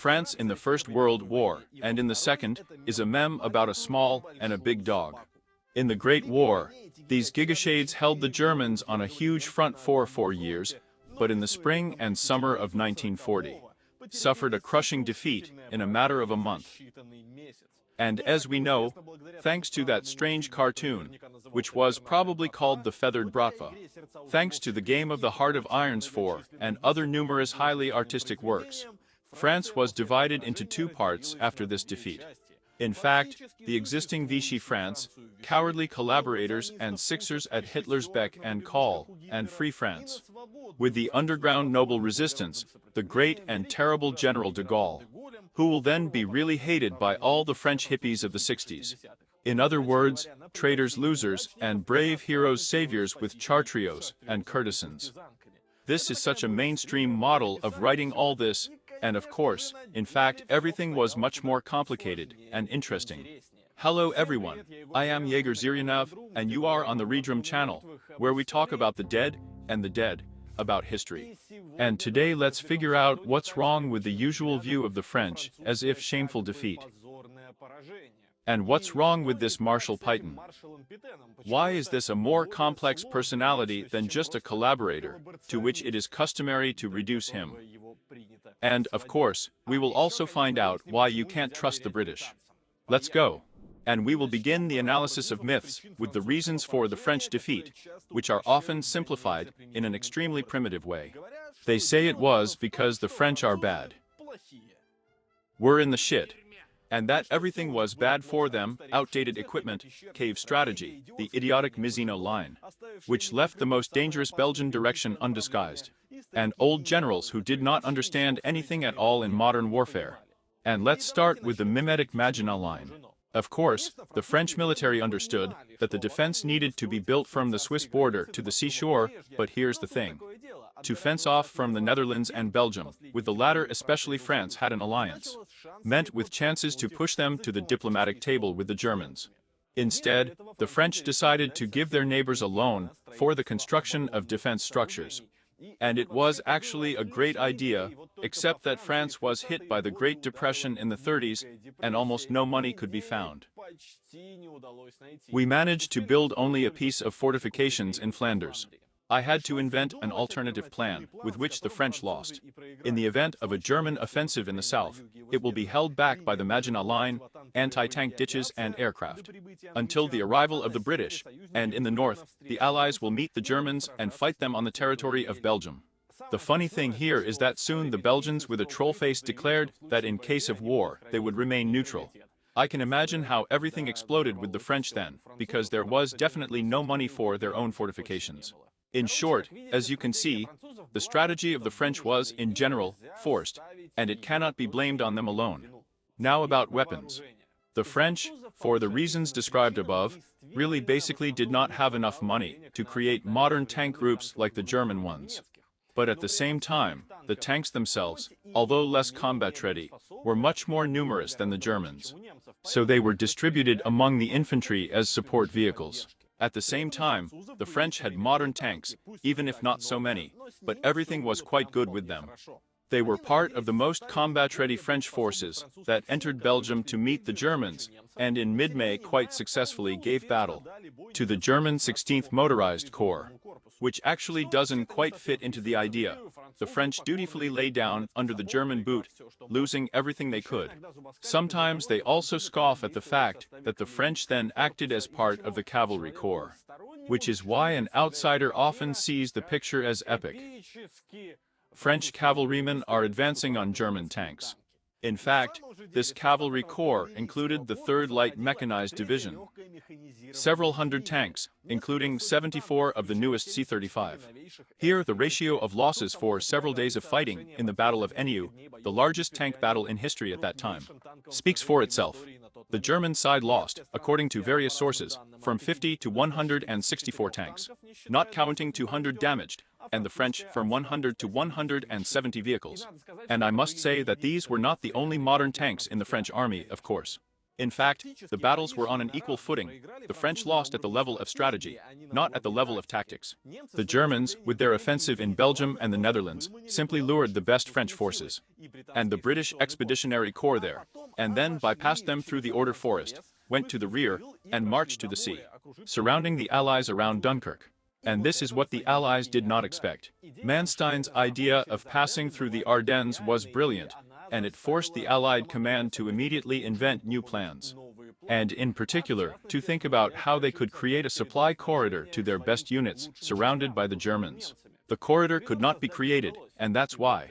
France in the First World War, and in the Second, is a meme about a small and a big dog. In the Great War, these gigashades held the Germans on a huge front for 4 years, but in the spring and summer of 1940, suffered a crushing defeat in a matter of a month. And as we know, thanks to that strange cartoon, which was probably called the Feathered Bratva, thanks to the Game of the Heart of Irons 4 and other numerous highly artistic works, France was divided into 2 parts after this defeat. In fact, the existing Vichy France, cowardly collaborators and Sixers at Hitler's beck and call, and Free France. With the underground noble resistance, the great and terrible General de Gaulle, who will then be really hated by all the French hippies of the 60s. In other words, traitors losers and brave heroes saviors with chartriots and courtesans. This is such a mainstream model of writing all this, and of course, in fact, everything was much more complicated and interesting. Hello everyone, I am Yegor Ziryanov, and you are on the Redroom channel, where we talk about the dead and the dead, about history. And today let's figure out what's wrong with the usual view of the French as if shameful defeat. And what's wrong with this Marshal Pétain? Why is this a more complex personality than just a collaborator, to which it is customary to reduce him? And, of course, we will also find out why you can't trust the British. Let's go. And we will begin the analysis of myths with the reasons for the French defeat, which are often simplified in an extremely primitive way. They say it was because the French are bad. We're in the shit. And that everything was bad for them, outdated equipment, cave strategy, the idiotic Mizino line, which left the most dangerous Belgian direction undisguised, and old generals who did not understand anything at all in modern warfare. And let's start with the mimetic Maginot line. Of course, the French military understood that the defense needed to be built from the Swiss border to the seashore, but here's the thing. To fence off from the Netherlands and Belgium, with the latter especially France had an alliance, meant with chances to push them to the diplomatic table with the Germans. Instead, the French decided to give their neighbors a loan for the construction of defense structures. And it was actually a great idea, except that France was hit by the Great Depression in the 30s, and almost no money could be found. We managed to build only a piece of fortifications in Flanders. I had to invent an alternative plan, with which the French lost. In the event of a German offensive in the south, it will be held back by the Maginot Line, anti-tank ditches and aircraft. Until the arrival of the British, and in the north, the Allies will meet the Germans and fight them on the territory of Belgium. The funny thing here is that soon the Belgians with a troll face declared that in case of war, they would remain neutral. I can imagine how everything exploded with the French then, because there was definitely no money for their own fortifications. In short, as you can see, the strategy of the French was, in general, forced, and it cannot be blamed on them alone. Now about weapons. The French, for the reasons described above, really basically did not have enough money to create modern tank groups like the German ones. But at the same time, the tanks themselves, although less combat-ready, were much more numerous than the Germans. So they were distributed among the infantry as support vehicles. At the same time, the French had modern tanks, even if not so many, but everything was quite good with them. They were part of the most combat-ready French forces that entered Belgium to meet the Germans, and in mid-May quite successfully gave battle to the German 16th Motorized Corps, which actually doesn't quite fit into the idea. The French dutifully lay down under the German boot, losing everything they could. Sometimes they also scoff at the fact that the French then acted as part of the cavalry corps, which is why an outsider often sees the picture as epic. French cavalrymen are advancing on German tanks. In fact, this cavalry corps included the 3rd Light Mechanized Division, several hundred tanks, including 74 of the newest C-35. Here, the ratio of losses for several days of fighting in the Battle of Enu, the largest tank battle in history at that time, speaks for itself. The German side lost, according to various sources, from 50 to 164 tanks, not counting 200 damaged, and the French from 100 to 170 vehicles. And I must say that these were not the only modern tanks in the French army, of course. In fact, the battles were on an equal footing. The French lost at the level of strategy, not at the level of tactics. The Germans, with their offensive in Belgium and the Netherlands, simply lured the best French forces and the British Expeditionary Corps there, and then bypassed them through the Order Forest, went to the rear, and marched to the sea, surrounding the Allies around Dunkirk. And this is what the Allies did not expect. Manstein's idea of passing through the Ardennes was brilliant, and it forced the Allied command to immediately invent new plans. And in particular, to think about how they could create a supply corridor to their best units, surrounded by the Germans. The corridor could not be created, and that's why.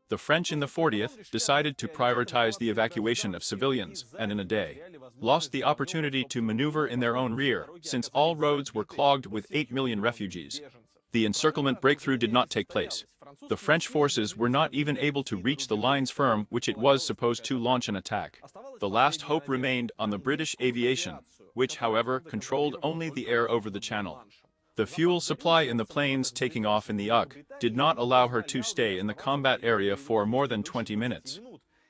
The French in the 40th decided to prioritize the evacuation of civilians, and in a day, lost the opportunity to maneuver in their own rear, since all roads were clogged with 8 million refugees. The encirclement breakthrough did not take place. The French forces were not even able to reach the lines firm which it was supposed to launch an attack. The last hope remained on the British aviation, which, however, controlled only the air over the channel. The fuel supply in the planes taking off in the UK did not allow her to stay in the combat area for more than 20 minutes.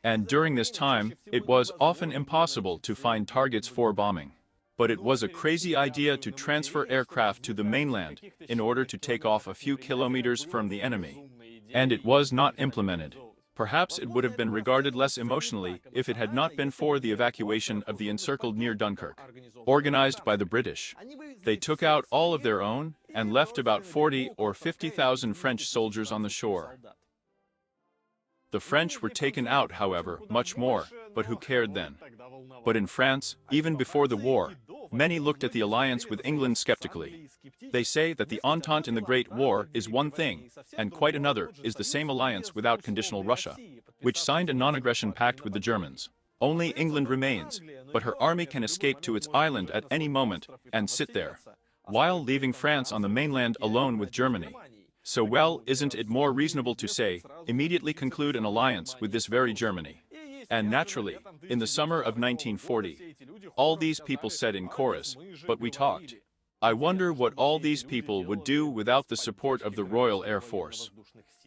And during this time, it was often impossible to find targets for bombing. But it was a crazy idea to transfer aircraft to the mainland in order to take off a few kilometers from the enemy. And it was not implemented. Perhaps it would have been regarded less emotionally if it had not been for the evacuation of the encircled near Dunkirk, organized by the British. They took out all of their own and left about 40 or 50,000 French soldiers on the shore. The French were taken out, however, much more, but who cared then? But in France, even before the war, many looked at the alliance with England skeptically. They say that the Entente in the Great War is one thing, and quite another is the same alliance without conditional Russia, which signed a non-aggression pact with the Germans. Only England remains, but her army can escape to its island at any moment and sit there, while leaving France on the mainland alone with Germany. So well, isn't it more reasonable to say, immediately conclude an alliance with this very Germany? And naturally, in the summer of 1940, all these people said in chorus, but we talked. I wonder what all these people would do without the support of the Royal Air Force.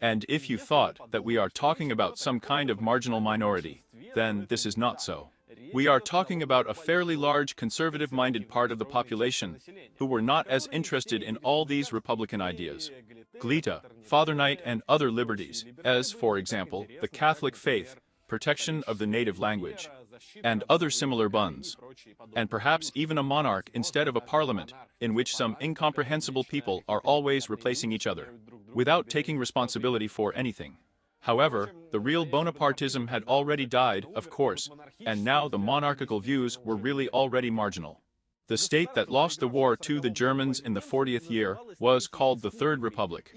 And if you thought that we are talking about some kind of marginal minority, then this is not so. We are talking about a fairly large conservative-minded part of the population who were not as interested in all these Republican ideas. Glita, Fathernight and other liberties, as, for example, the Catholic faith, protection of the native language, and other similar buns. And perhaps even a monarch instead of a parliament, in which some incomprehensible people are always replacing each other, without taking responsibility for anything. However, the real Bonapartism had already died, of course, and now the monarchical views were really already marginal. The state that lost the war to the Germans in the 40th year was called the Third Republic,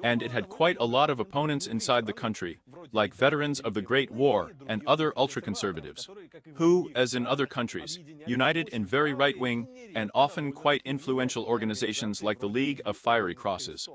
and it had quite a lot of opponents inside the country, like veterans of the Great War and other ultra-conservatives, who, as in other countries, united in very right-wing and often quite influential organizations like the League of Fiery Crosses.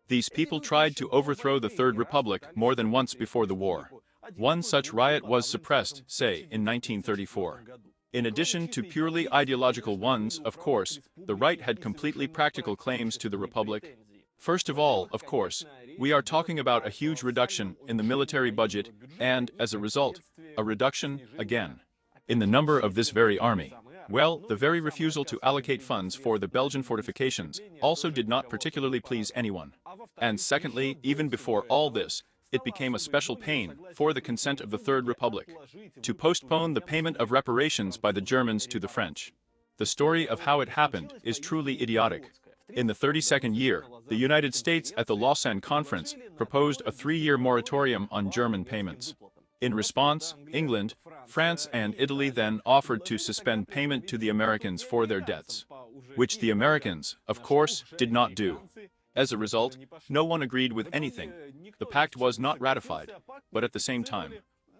These people tried to overthrow the Third Republic more than once before the war. One such riot was suppressed, say, in 1934. In addition to purely ideological ones, of course, the right had completely practical claims to the Republic. First of all, of course, we are talking about a huge reduction in the military budget and, as a result, a reduction, again, in the number of this very army. Well, the very refusal to allocate funds for the Belgian fortifications also did not particularly please anyone. And secondly, even before all this, it became a special pain for the consent of the Third Republic to postpone the payment of reparations by the Germans to the French. The story of how it happened is truly idiotic. In the 32nd year, the United States at the Lausanne Conference proposed a 3-year moratorium on German payments. In response, England, France and Italy then offered to suspend payment to the Americans for their debts, which the Americans, of course, did not do. As a result, no one agreed with anything. The pact was not ratified, but at the same time,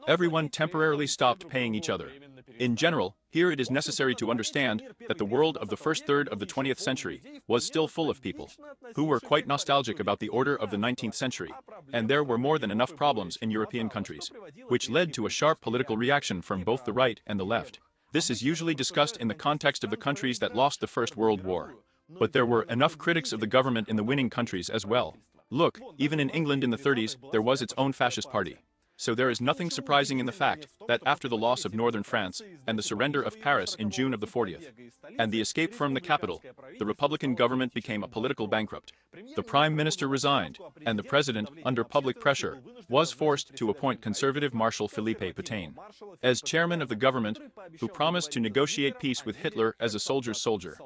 everyone temporarily stopped paying each other. In general, here it is necessary to understand that the world of the first third of the 20th century was still full of people who were quite nostalgic about the order of the 19th century, and there were more than enough problems in European countries, which led to a sharp political reaction from both the right and the left. This is usually discussed in the context of the countries that lost the First World War. But there were enough critics of the government in the winning countries as well. Look, even in England in the 30s, there was its own fascist party. So there is nothing surprising in the fact that after the loss of northern France and the surrender of Paris in June of the 40th, and the escape from the capital, the Republican government became a political bankrupt. The prime minister resigned, and the president, under public pressure, was forced to appoint conservative Marshal Philippe Pétain as chairman of the government, who promised to negotiate peace with Hitler as a soldier's soldier.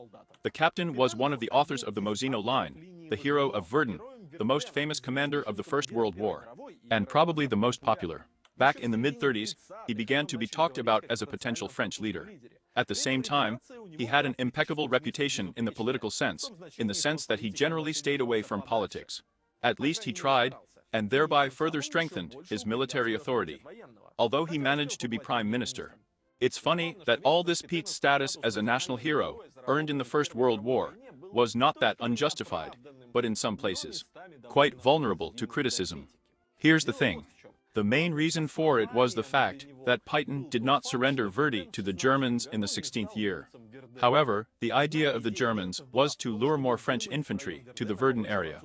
The captain was one of the authors of the Mosino line, the hero of Verdun, the most famous commander of the First World War, and probably the most popular. Back in the mid-30s, he began to be talked about as a potential French leader. At the same time, he had an impeccable reputation in the political sense, in the sense that he generally stayed away from politics. At least he tried, and thereby further strengthened his military authority, although he managed to be prime minister. It's funny that all this Pete's status as a national hero, earned in the First World War, was not that unjustified, but in some places, quite vulnerable to criticism. Here's the thing. The main reason for it was the fact that Pétain did not surrender Verdi to the Germans in the 16th year. However, the idea of the Germans was to lure more French infantry to the Verdun area,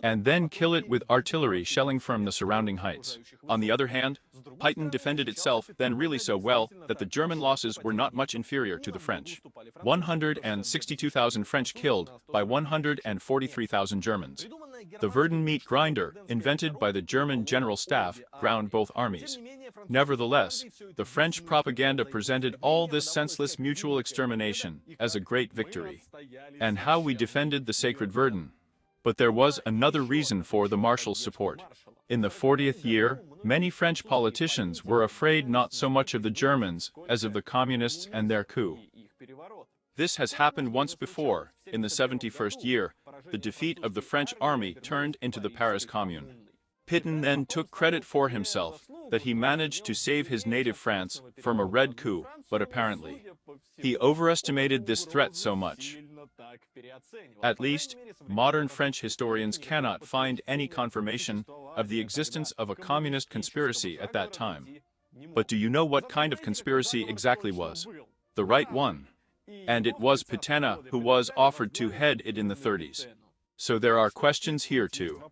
and then kill it with artillery shelling from the surrounding heights. On the other hand, Pétain defended itself then really so well that the German losses were not much inferior to the French. 162,000 French killed by 143,000 Germans. The Verdun meat grinder, invented by the German General Staff, ground both armies. Nevertheless, the French propaganda presented all this senseless mutual extermination as a great victory, and how we defended the sacred Verdun. But there was another reason for the Marshal's support. In the 40th year, many French politicians were afraid not so much of the Germans as of the communists and their coup. This has happened once before. In the 71st year, the defeat of the French army turned into the Paris Commune. Pétain then took credit for himself that he managed to save his native France from a red coup, but apparently, he overestimated this threat so much. At least, modern French historians cannot find any confirmation of the existence of a communist conspiracy at that time. But do you know what kind of conspiracy exactly was? The right one. And it was Pétain who was offered to head it in the 30s. So there are questions here too.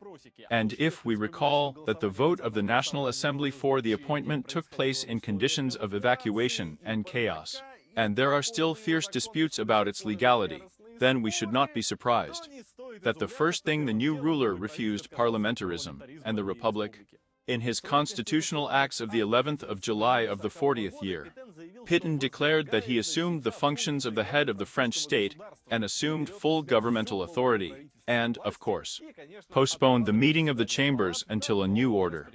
And if we recall that the vote of the National Assembly for the appointment took place in conditions of evacuation and chaos, and there are still fierce disputes about its legality, then we should not be surprised that the first thing the new ruler refused parliamentarism and the republic. In his constitutional acts of the 11th of July of the 40th year, Pétain declared that he assumed the functions of the head of the French state and assumed full governmental authority, and, of course, postponed the meeting of the chambers until a new order.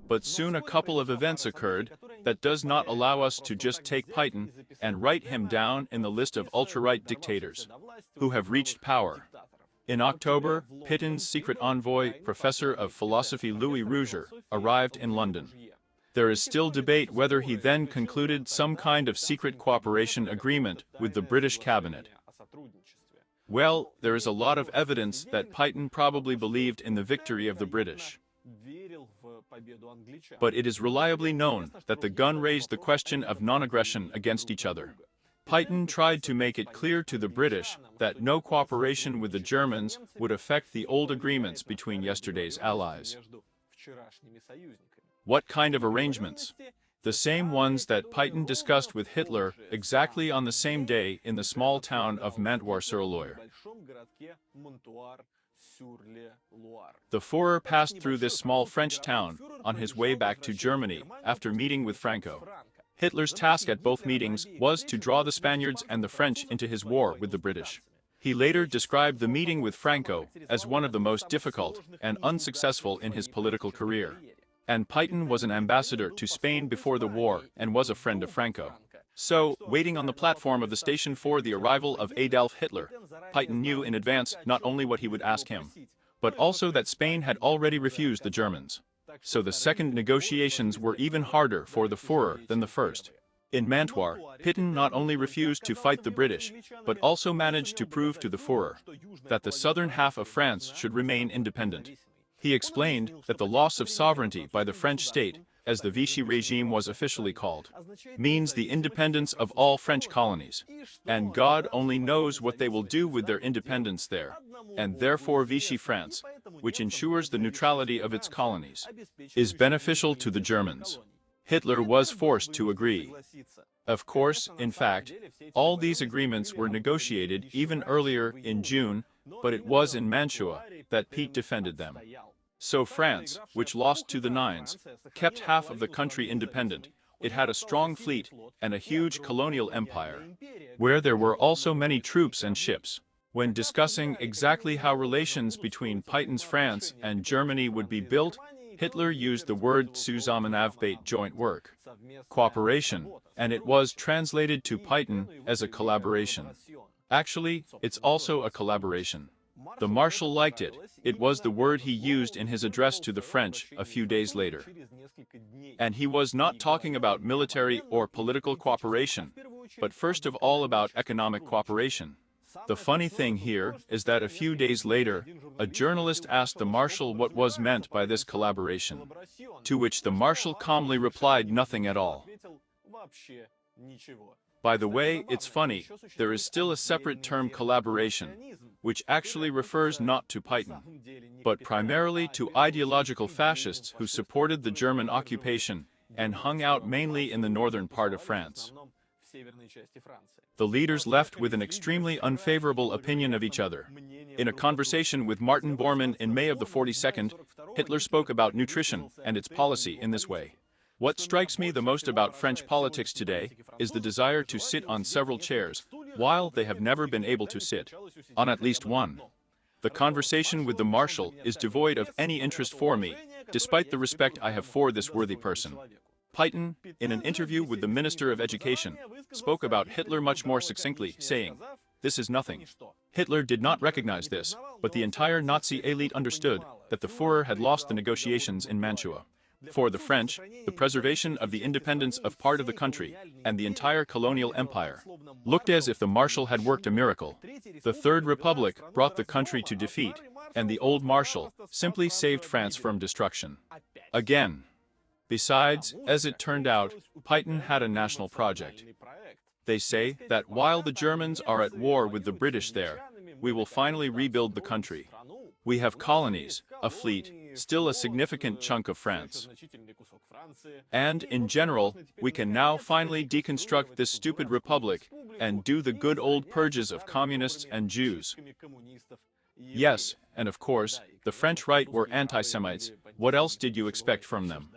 But soon a couple of events occurred that does not allow us to just take Pétain and write him down in the list of ultra-right dictators who have reached power. In October, Pétain's secret envoy, professor of philosophy Louis Rouger, arrived in London. There is still debate whether he then concluded some kind of secret cooperation agreement with the British cabinet. Well, there is a lot of evidence that Pétain probably believed in the victory of the British. But it is reliably known that the gun raised the question of non-aggression against each other. Pétain tried to make it clear to the British that no cooperation with the Germans would affect the old agreements between yesterday's allies. What kind of arrangements? The same ones that Pétain discussed with Hitler exactly on the same day in the small town of Mantoir-sur-Loire. The Führer passed through this small French town on his way back to Germany after meeting with Franco. Hitler's task at both meetings was to draw the Spaniards and the French into his war with the British. He later described the meeting with Franco as one of the most difficult and unsuccessful in his political career. And Pétain was an ambassador to Spain before the war and was a friend of Franco. So, waiting on the platform of the station for the arrival of Adolf Hitler, Pétain knew in advance not only what he would ask him, but also that Spain had already refused the Germans. So the second negotiations were even harder for the Führer than the first. In Mantoir, Pétain not only refused to fight the British, but also managed to prove to the Führer that the southern half of France should remain independent. He explained that the loss of sovereignty by the French state as the Vichy regime was officially called, means the independence of all French colonies. And God only knows what they will do with their independence there. And therefore Vichy France, which ensures the neutrality of its colonies, is beneficial to the Germans. Hitler was forced to agree. Of course, in fact, all these agreements were negotiated even earlier in June, but it was in Mantua that Pete defended them. So France, which lost to the Nines, kept half of the country independent. It had a strong fleet and a huge colonial empire, where there were also many troops and ships. When discussing exactly how relations between Pétain's France and Germany would be built, Hitler used the word Zusammenarbeit, joint work, cooperation, and it was translated to Pétain as a collaboration. Actually, it's also a collaboration. The Marshal liked it. It was the word he used in his address to the French a few days later. And he was not talking about military or political cooperation, but first of all about economic cooperation. The funny thing here is that a few days later, a journalist asked the Marshal what was meant by this collaboration, to which the Marshal calmly replied nothing at all. By the way, it's funny, there is still a separate term collaboration, which actually refers not to Pétain, but primarily to ideological fascists who supported the German occupation and hung out mainly in the northern part of France. The leaders left with an extremely unfavorable opinion of each other. In a conversation with Martin Bormann in May of the 42nd, Hitler spoke about nutrition and its policy in this way. What strikes me the most about French politics today is the desire to sit on several chairs, while they have never been able to sit on at least one. The conversation with the Marshal is devoid of any interest for me, despite the respect I have for this worthy person. Pétain, in an interview with the Minister of Education, spoke about Hitler much more succinctly, saying, "This is nothing." Hitler did not recognize this, but the entire Nazi elite understood that the Führer had lost the negotiations in Mantua. For the French, the preservation of the independence of part of the country and the entire colonial empire looked as if the Marshal had worked a miracle. The Third Republic brought the country to defeat, and the old Marshal simply saved France from destruction. Again. Besides, as it turned out, Pétain had a national project. They say that while the Germans are at war with the British there, we will finally rebuild the country. We have colonies, a fleet, still a significant chunk of France. And, in general, we can now finally deconstruct this stupid republic and do the good old purges of communists and Jews. Yes, and of course, the French right were anti-Semites. What else did you expect from them?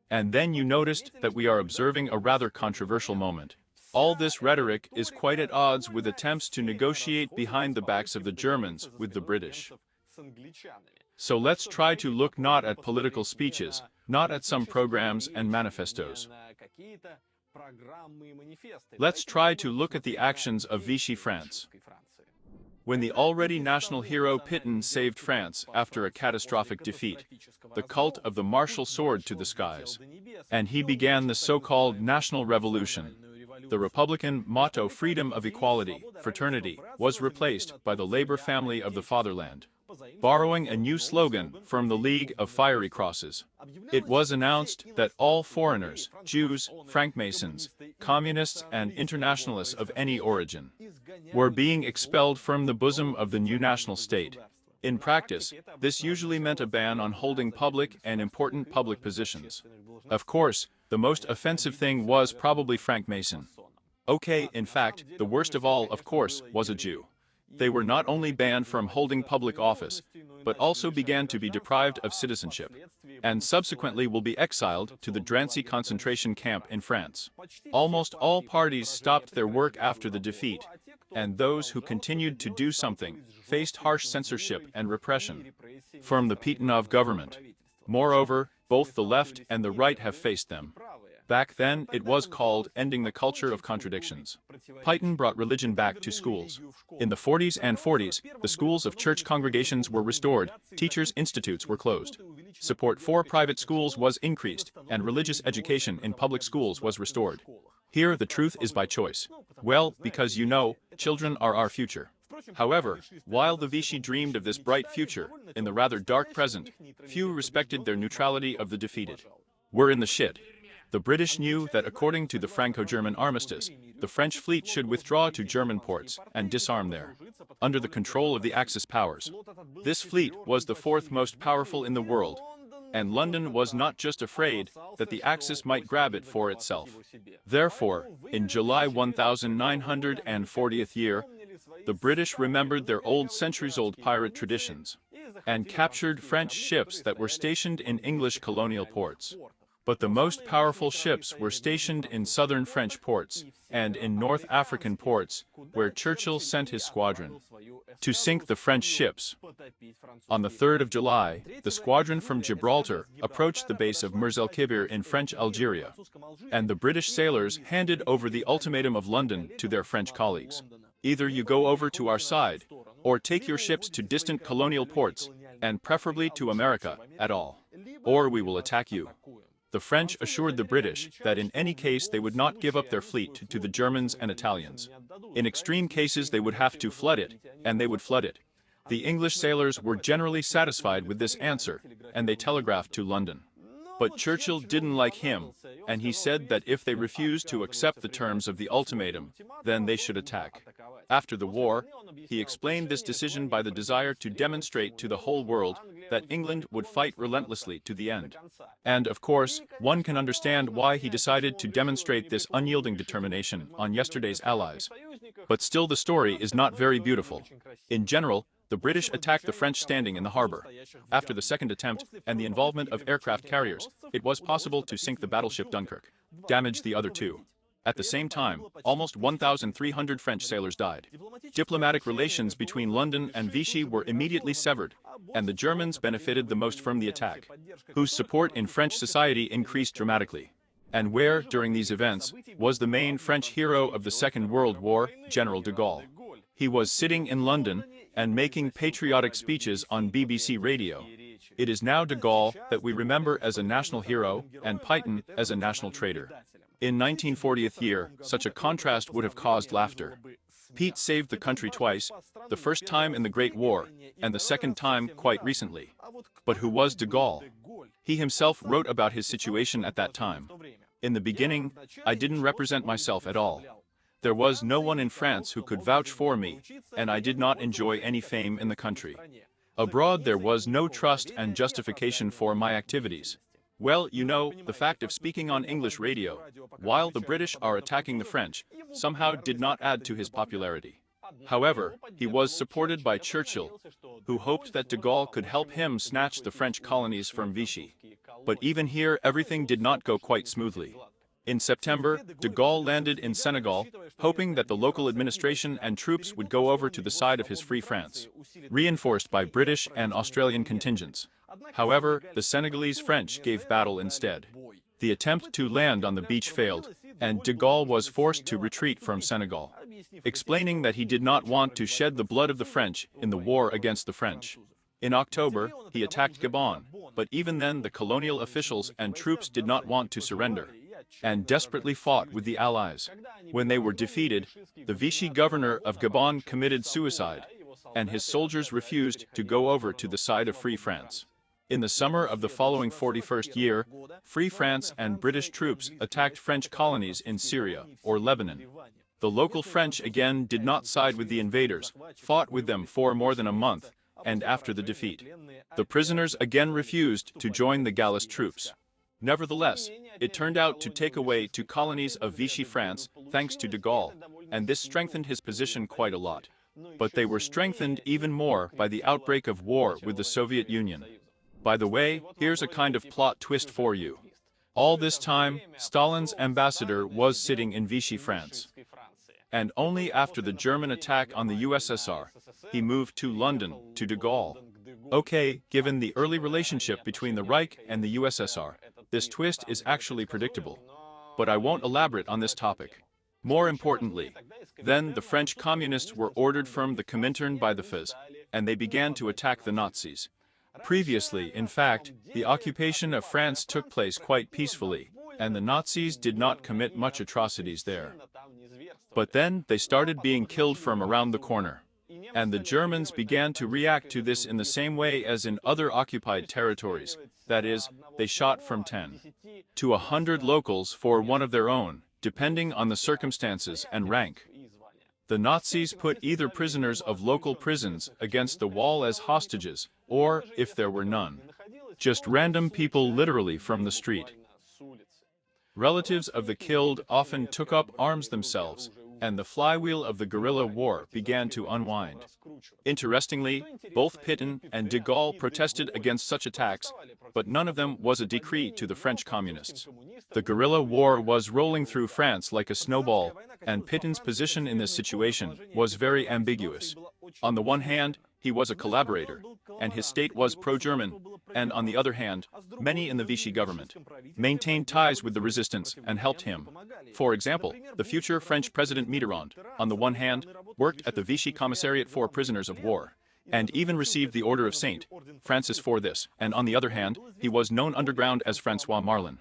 And then you noticed that we are observing a rather controversial moment. All this rhetoric is quite at odds with attempts to negotiate behind the backs of the Germans with the British. So let's try to look not at political speeches, not at some programs and manifestos. Let's try to look at the actions of Vichy France. When the already national hero Pétain saved France after a catastrophic defeat, the cult of the Marshal soared to the skies. And he began the so-called National Revolution. The Republican motto freedom of equality, fraternity, was replaced by the labor family of the fatherland, borrowing a new slogan from the League of Fiery Crosses. It was announced that all foreigners, Jews, Frankmasons, communists and internationalists of any origin, were being expelled from the bosom of the new national state. In practice, this usually meant a ban on holding public and important public positions. Of course, the most offensive thing was probably Frankmason. Okay, in fact, the worst of all, of course, was a Jew. They were not only banned from holding public office, but also began to be deprived of citizenship, and subsequently will be exiled to the Drancy concentration camp in France. Almost all parties stopped their work after the defeat, and those who continued to do something faced harsh censorship and repression from the Pétain government. Moreover, both the left and the right have faced them. Back then, it was called ending the culture of contradictions. Pétain brought religion back to schools. In the 40s and 40s, the schools of church congregations were restored, teachers' institutes were closed. Support for private schools was increased, and religious education in public schools was restored. Here the truth is by choice. Well, because you know, children are our future. However, while the Vichy dreamed of this bright future, in the rather dark present, few respected their neutrality of the defeated. We're in the shit. The British knew that according to the Franco-German armistice, the French fleet should withdraw to German ports and disarm there, under the control of the Axis powers. This fleet was the fourth most powerful in the world, and London was not just afraid that the Axis might grab it for itself. Therefore, in July 1940th year, the British remembered their centuries-old pirate traditions and captured French ships that were stationed in English colonial ports. But the most powerful ships were stationed in southern French ports and in North African ports, where Churchill sent his squadron to sink the French ships. On the 3rd of July, the squadron from Gibraltar approached the base of Mers el Kibir in French Algeria, and the British sailors handed over the ultimatum of London to their French colleagues. Either you go over to our side, or take your ships to distant colonial ports, and preferably to America at all, or we will attack you. The French assured the British that in any case they would not give up their fleet to the Germans and Italians. In extreme cases they would have to flood it, and they would flood it. The English sailors were generally satisfied with this answer, and they telegraphed to London. But Churchill didn't like him, and he said that if they refused to accept the terms of the ultimatum, then they should attack. After the war, he explained this decision by the desire to demonstrate to the whole world that England would fight relentlessly to the end. And of course, one can understand why he decided to demonstrate this unyielding determination on yesterday's allies. But still the story is not very beautiful. In general, the British attacked the French standing in the harbor. After the second attempt and the involvement of aircraft carriers, it was possible to sink the battleship Dunkirk, damage the other two. At the same time, almost 1,300 French sailors died. Diplomatic relations between London and Vichy were immediately severed, and the Germans benefited the most from the attack, whose support in French society increased dramatically. And where, during these events, was the main French hero of the Second World War, General de Gaulle? He was sitting in London and making patriotic speeches on BBC radio. It is now de Gaulle that we remember as a national hero and Pétain as a national traitor. In 1940th year, such a contrast would have caused laughter. Pete saved the country twice, the first time in the Great War, and the second time quite recently. But who was de Gaulle? He himself wrote about his situation at that time. In the beginning, I didn't represent myself at all. There was no one in France who could vouch for me, and I did not enjoy any fame in the country. Abroad there was no trust and justification for my activities. Well, you know, the fact of speaking on English radio, while the British are attacking the French, somehow did not add to his popularity. However, he was supported by Churchill, who hoped that de Gaulle could help him snatch the French colonies from Vichy. But even here everything did not go quite smoothly. In September, de Gaulle landed in Senegal, hoping that the local administration and troops would go over to the side of his Free France, reinforced by British and Australian contingents. However, the Senegalese French gave battle instead. The attempt to land on the beach failed, and de Gaulle was forced to retreat from Senegal, explaining that he did not want to shed the blood of the French in the war against the French. In October, he attacked Gabon, but even then the colonial officials and troops did not want to surrender, and desperately fought with the Allies. When they were defeated, the Vichy governor of Gabon committed suicide, and his soldiers refused to go over to the side of Free France. In the summer of the following 41st year, Free France and British troops attacked French colonies in Syria or Lebanon. The local French again did not side with the invaders, fought with them for more than a month, and after the defeat, the prisoners again refused to join the Gaullist troops. Nevertheless, it turned out to take away 2 colonies of Vichy France, thanks to de Gaulle, and this strengthened his position quite a lot. But they were strengthened even more by the outbreak of war with the Soviet Union. By the way, here's a kind of plot twist for you. All this time, Stalin's ambassador was sitting in Vichy France. And only after the German attack on the USSR, he moved to London, to de Gaulle. Okay, given the early relationship between the Reich and the USSR, this twist is actually predictable. But I won't elaborate on this topic. More importantly, then the French communists were ordered from the Comintern by the FIS, and they began to attack the Nazis. Previously, in fact, the occupation of France took place quite peacefully, and the Nazis did not commit much atrocities there. But then they started being killed from around the corner. And the Germans began to react to this in the same way as in other occupied territories, that is, they shot from 10 to 100 locals for one of their own, depending on the circumstances and rank. The Nazis put either prisoners of local prisons against the wall as hostages, or, if there were none, just random people literally from the street. Relatives of the killed often took up arms themselves, and the flywheel of the guerrilla war began to unwind. Interestingly, both Pétain and de Gaulle protested against such attacks, but none of them was a decree to the French communists. The guerrilla war was rolling through France like a snowball, and Pétain's position in this situation was very ambiguous. On the one hand, he was a collaborator, and his state was pro-German, and on the other hand, many in the Vichy government maintained ties with the resistance and helped him. For example, the future French President Mitterrand, on the one hand, worked at the Vichy Commissariat for Prisoners of War, and even received the Order of Saint Francis for this, and on the other hand, he was known underground as François Marlin,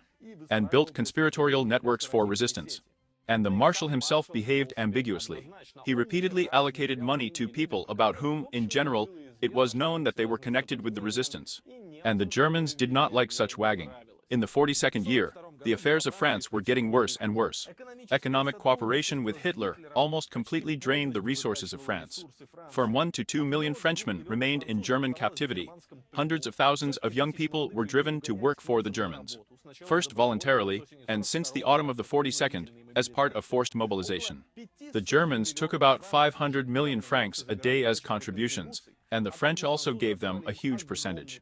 and built conspiratorial networks for resistance. And the Marshal himself behaved ambiguously. He repeatedly allocated money to people about whom, in general, it was known that they were connected with the resistance. And the Germans did not like such wagging. In the 42nd year, the affairs of France were getting worse and worse. Economic cooperation with Hitler almost completely drained the resources of France. From 1 to 2 million Frenchmen remained in German captivity. Hundreds of thousands of young people were driven to work for the Germans. First voluntarily, and since the autumn of the 42nd, as part of forced mobilization. The Germans took about 500 million francs a day as contributions, and the French also gave them a huge percentage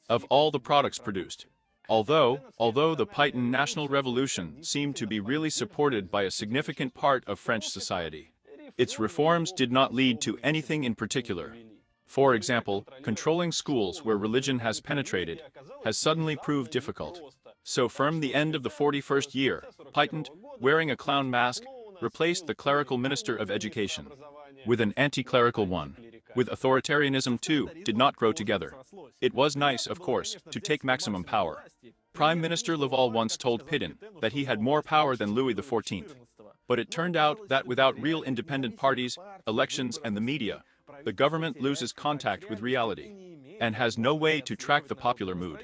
of all the products produced. Although the Pétain National Revolution seemed to be really supported by a significant part of French society, its reforms did not lead to anything in particular. For example, controlling schools where religion has penetrated has suddenly proved difficult. So from the end of the 41st year, Pétain, wearing a clown mask, replaced the clerical Minister of Education with an anti-clerical one. With authoritarianism too did not grow together. It was nice, of course, to take maximum power. Prime Minister Laval once told Pétain that he had more power than Louis XIV. But it turned out that without real independent parties, elections and the media, the government loses contact with reality and has no way to track the popular mood.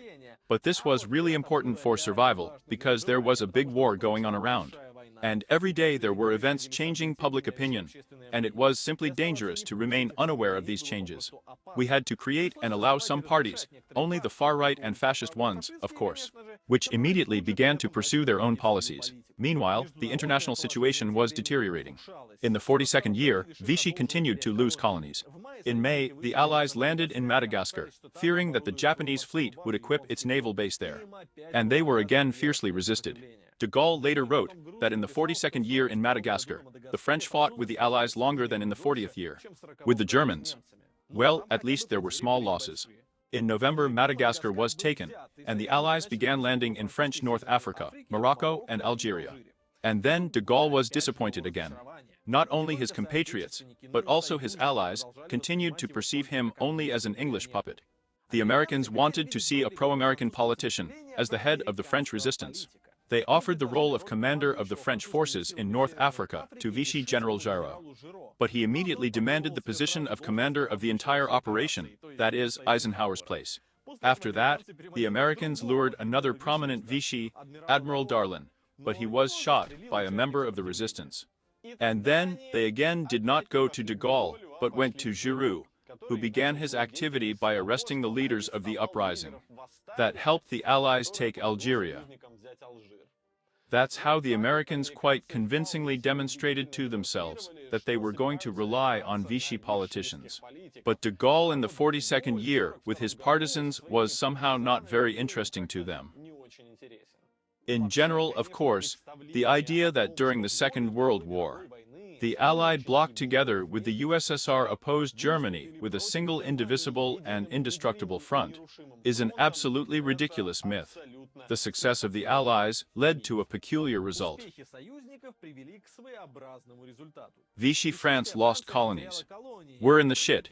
But this was really important for survival because there was a big war going on around. And every day there were events changing public opinion, and it was simply dangerous to remain unaware of these changes. We had to create and allow some parties, only the far-right and fascist ones, of course, which immediately began to pursue their own policies. Meanwhile, the international situation was deteriorating. In the 42nd year, Vichy continued to lose colonies. In May, the Allies landed in Madagascar, fearing that the Japanese fleet would equip its naval base there. And they were again fiercely resisted. De Gaulle later wrote that in the 42nd year in Madagascar, the French fought with the Allies longer than in the 40th year. With the Germans, well, at least there were small losses. In November, Madagascar was taken, and the Allies began landing in French North Africa, Morocco, and Algeria. And then de Gaulle was disappointed again. Not only his compatriots, but also his allies, continued to perceive him only as an English puppet. The Americans wanted to see a pro-American politician as the head of the French resistance. They offered the role of commander of the French forces in North Africa to Vichy General Giraud. But he immediately demanded the position of commander of the entire operation, that is, Eisenhower's place. After that, the Americans lured another prominent Vichy, Admiral Darlan, but he was shot by a member of the resistance. And then, they again did not go to de Gaulle, but went to Giraud, who began his activity by arresting the leaders of the uprising. That helped the Allies take Algeria. That's how the Americans quite convincingly demonstrated to themselves that they were going to rely on Vichy politicians. But de Gaulle in the 42nd year with his partisans was somehow not very interesting to them. In general, of course, the idea that during the Second World War, the Allied bloc together with the USSR opposed Germany with a single indivisible and indestructible front is an absolutely ridiculous myth. The success of the Allies led to a peculiar result. Vichy France lost colonies. We're in the shit.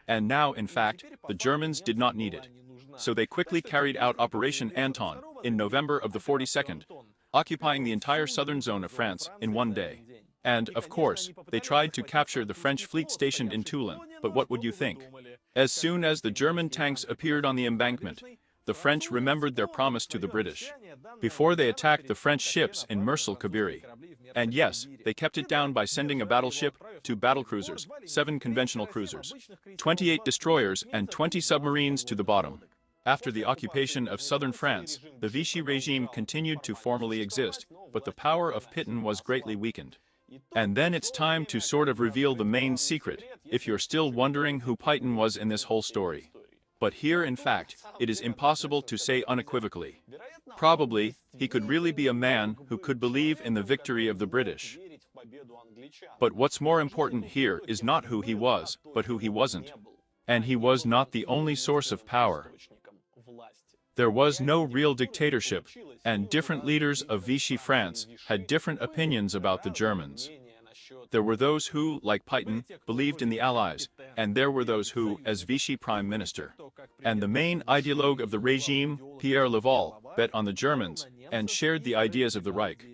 And now, in fact, the Germans did not need it. So they quickly carried out Operation Anton in November of the 42nd, occupying the entire southern zone of France in one day. And, of course, they tried to capture the French fleet stationed in Toulon, but what would you think? As soon as the German tanks appeared on the embankment, the French remembered their promise to the British before they attacked the French ships in Marshal. And yes, they kept it down by sending a battleship, 2 battlecruisers, 7 conventional cruisers, 28 destroyers and 20 submarines to the bottom. After the occupation of southern France, the Vichy regime continued to formally exist, but the power of Pétain was greatly weakened. And then it's time to sort of reveal the main secret, if you're still wondering who Pétain was in this whole story. But here, in fact, it is impossible to say unequivocally. Probably, he could really be a man who could believe in the victory of the British. But what's more important here is not who he was, but who he wasn't. And he was not the only source of power. There was no real dictatorship, and different leaders of Vichy France had different opinions about the Germans. There were those who, like Pétain, believed in the Allies, and there were those who, as Vichy Prime Minister, and the main ideologue of the regime, Pierre Laval, bet on the Germans, and shared the ideas of the Reich.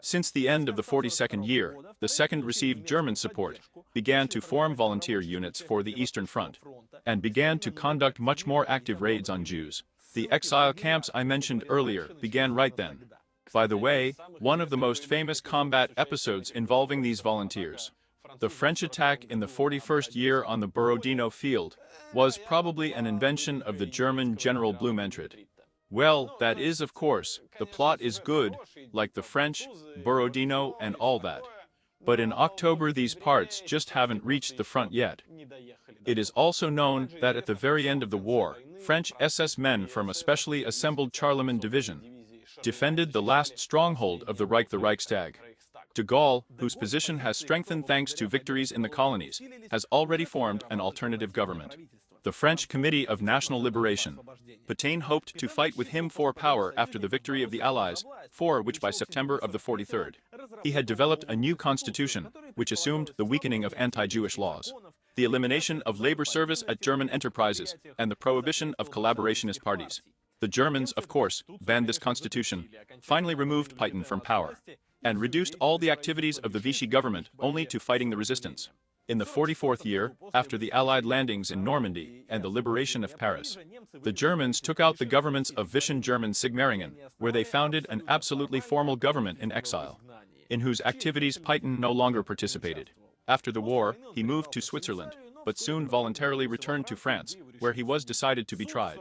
Since the end of the 42nd year, the Second received German support, began to form volunteer units for the Eastern Front, and began to conduct much more active raids on Jews. The exile camps I mentioned earlier began right then. By the way, one of the most famous combat episodes involving these volunteers, the French attack in the 41st year on the Borodino field, was probably an invention of the German General Blumentritt. Well, that is, of course, the plot is good, like the French, Borodino and all that. But in October these parts just haven't reached the front yet. It is also known that at the very end of the war, French SS men from a specially assembled Charlemagne division defended the last stronghold of the Reich, the Reichstag. De Gaulle, whose position has strengthened thanks to victories in the colonies, has already formed an alternative government, the French Committee of National Liberation. Pétain hoped to fight with him for power after the victory of the Allies, for which by September of the 43rd, he had developed a new constitution, which assumed the weakening of anti-Jewish laws, the elimination of labor service at German enterprises, and the prohibition of collaborationist parties. The Germans, of course, banned this constitution, finally removed Pétain from power, and reduced all the activities of the Vichy government only to fighting the resistance. In the 44th year, after the Allied landings in Normandy and the liberation of Paris, the Germans took out the governments of Vichy German Sigmaringen, where they founded an absolutely formal government in exile, in whose activities Pétain no longer participated. After the war, he moved to Switzerland, but soon voluntarily returned to France, where he was decided to be tried.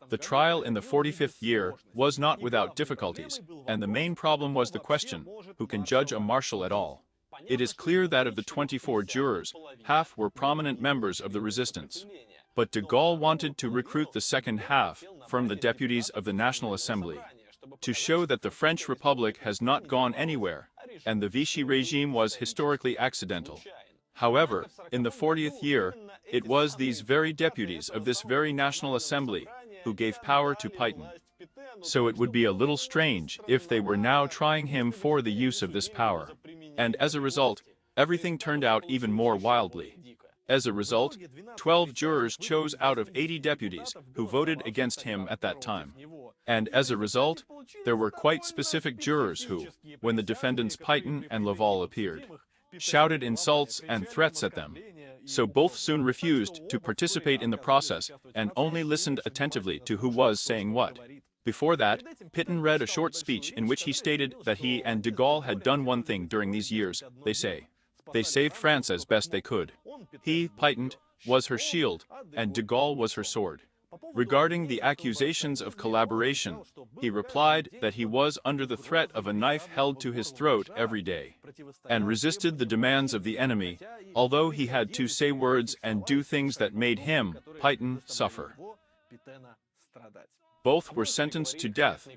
The trial in the 45th year was not without difficulties, and the main problem was the question, who can judge a marshal at all? It is clear that of the 24 jurors, half were prominent members of the resistance. But de Gaulle wanted to recruit the second half from the deputies of the National Assembly, to show that the French Republic has not gone anywhere, and the Vichy regime was historically accidental. However, in the 40th year, it was these very deputies of this very National Assembly who gave power to Pétain. So it would be a little strange if they were now trying him for the use of this power. And as a result, everything turned out even more wildly. As a result, 12 jurors chose out of 80 deputies who voted against him at that time. And as a result, there were quite specific jurors who, when the defendants Pétain and Laval appeared, shouted insults and threats at them. So both soon refused to participate in the process and only listened attentively to who was saying what. Before that, Pétain read a short speech in which he stated that he and de Gaulle had done one thing during these years, they say. They saved France as best they could. He, Pétain, was her shield, and de Gaulle was her sword. Regarding the accusations of collaboration, he replied that he was under the threat of a knife held to his throat every day, and resisted the demands of the enemy, although he had to say words and do things that made him, Pétain, suffer. Both were sentenced to death,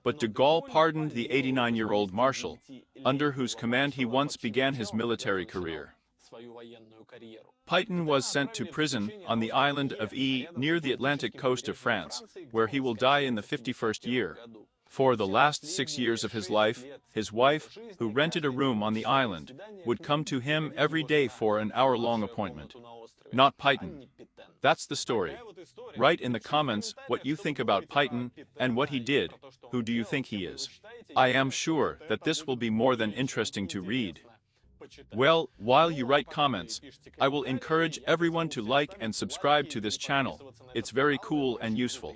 but de Gaulle pardoned the 89-year-old Marshal, under whose command he once began his military career. Pétain was sent to prison on the island of E near the Atlantic coast of France, where he will die in the 51st year. For the last 6 years of his life, his wife, who rented a room on the island, would come to him every day for an hour-long appointment. Not Pétain. That's the story. Write in the comments what you think about Pétain and what he did. Who do you think he is? I am sure that this will be more than interesting to read. Well, while you write comments, I will encourage everyone to like and subscribe to this channel. It's very cool and useful.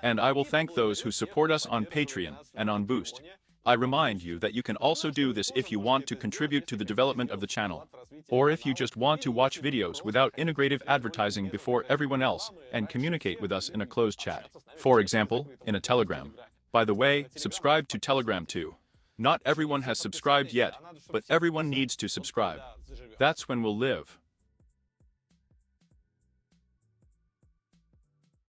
And I will thank those who support us on Patreon and on Boost. I remind you that you can also do this if you want to contribute to the development of the channel, or if you just want to watch videos without integrative advertising before everyone else and communicate with us in a closed chat. For example, in a Telegram. By the way, subscribe to Telegram too. Not everyone has subscribed yet, but everyone needs to subscribe. That's when we'll live.